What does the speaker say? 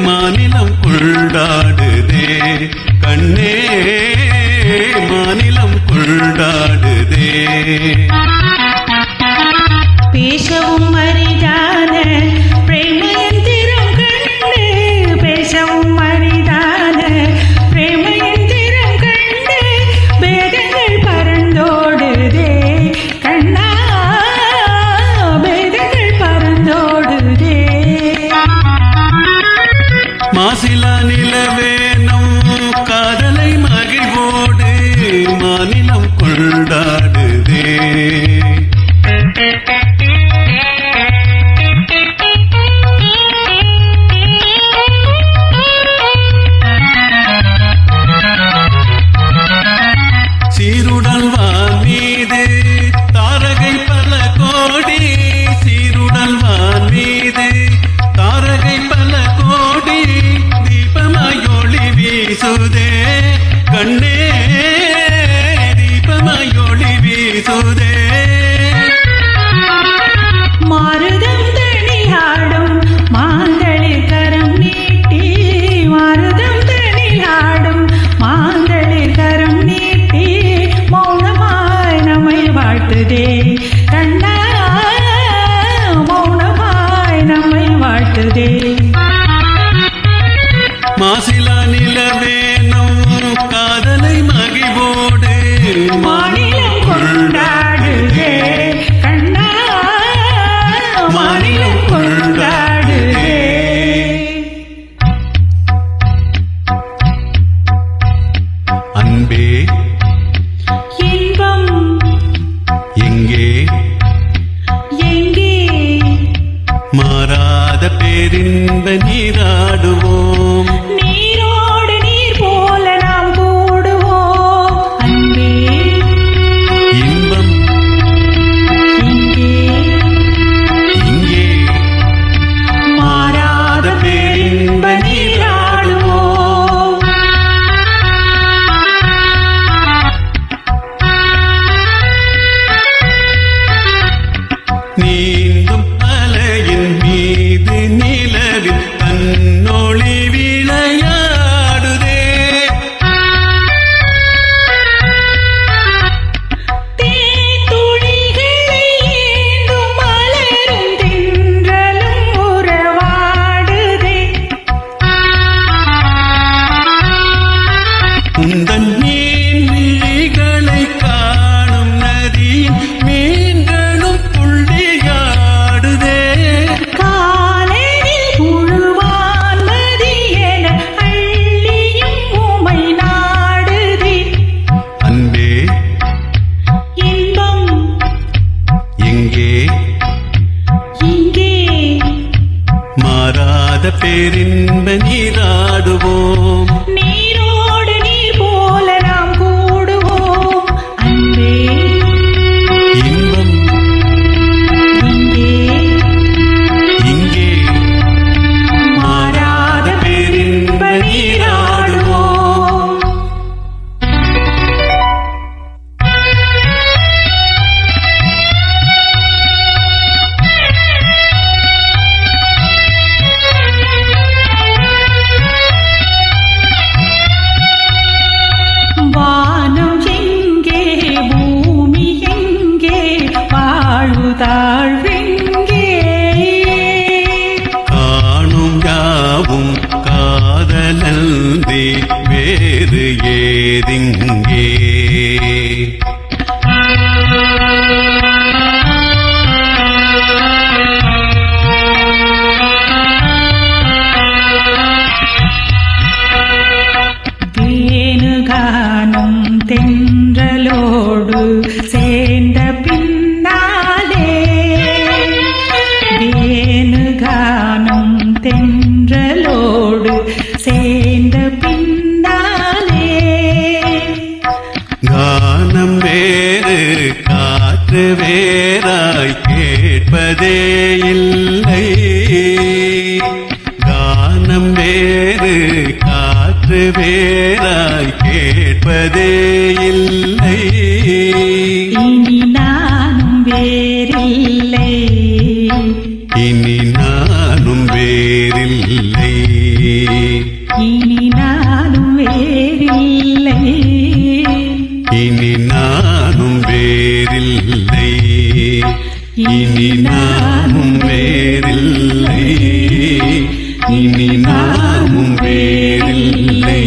மாநிலம் கொண்டாடுதே கண்ணே மாநிலம் கொண்டாடுதே. பேசவும் அரிதான பிரேமயந்திரம் கண்டு பேசவும் அரிதான பிரேமயந்திரம் கண்டு பேதங்கள் பறந்தோடுதே கண்ணா பேதங்கள் பறந்தோடுதே. மாசிலா நிலவேனம் காதலை மகிழ்வோடு மாநிலம் கொண்டாடுதே. சீருடல் வான் மீது தாரகை பல கோடி சீருடல் வான் மீது தாரகை பல கோடி தீபமயொளி வீசுதே கண்ணே தீபமயொளி வீசுதே. மாருதம் தனியாடும் மாந்தளிர் கரம் நீட்டி மாருதம் தனியாடும் மாந்தளிர் கரம் நீட்டி மௌனமாய் நம்மை வாழ்த்துதே கண்ணா மௌனமாய் நம்மை வாழ்த்துதே. மாசிலா நிலவேனம் காதலை மகிழ்வோடு மாநிலம் கொண்டாடுதே கண்ணா மாநிலம் கொண்டாடுதே. அன்பே இன்பம் எங்கே எங்கே மாறாத பேரின்ப நீராடுவோம். நீரோடு நீர் போல நாம் கூடுவோம் அன்பே இன்பம் இங்கே இங்கே மாறாத பேரின்ப நீராடுவோம். நீந்தும் அலையின் மீது நிலவில் தன்னொளி விளையாடுதே. தேத்துளிகளை ஏந்தும் மலரும் தென்றலும் உறவாடுதே. உந்தன் மீன் விழிகளை காணும் நதியின் மீன்களும் துள்ளியாடுதே. காலையில் புழுவான் மதி என அள்ளியும் உமை நாடுதே. அன்பே இன்பம் எங்கே இங்கே மாறாத பேரின்ப நீராடுவோம். நீரோடு நீர் போல நாம் கூடுவோம் அன்பே இன்பம் இங்கே இங்கே மாறாத பேரின்ப நீராடுவோம். வானம் எங்கே பூமி எங்கே வாழ்வு தாழ்வெங்கே காணும் யாவும் காதலன்றி வேறு ஏதிங்கே. வேணுகானம் தென்றலோடு சேர்ந்த பின்னாலே வேணுகானம் தென்றலோடு சேர்ந்த பின்னாலே கானம் வேறு காற்று வேறாய் கேட்பதே இல்லை. கானம் வேறு காற்று வேறாய் கேட்பதே இல்லை. இனி நானும் வேறில்லை இனி நானும் வேறில்லை இனி நானும் வேறில்லை இனி நானும் வேறில்லை இனி நானும் வேறில்லை இனி நாமும் வேறில்லை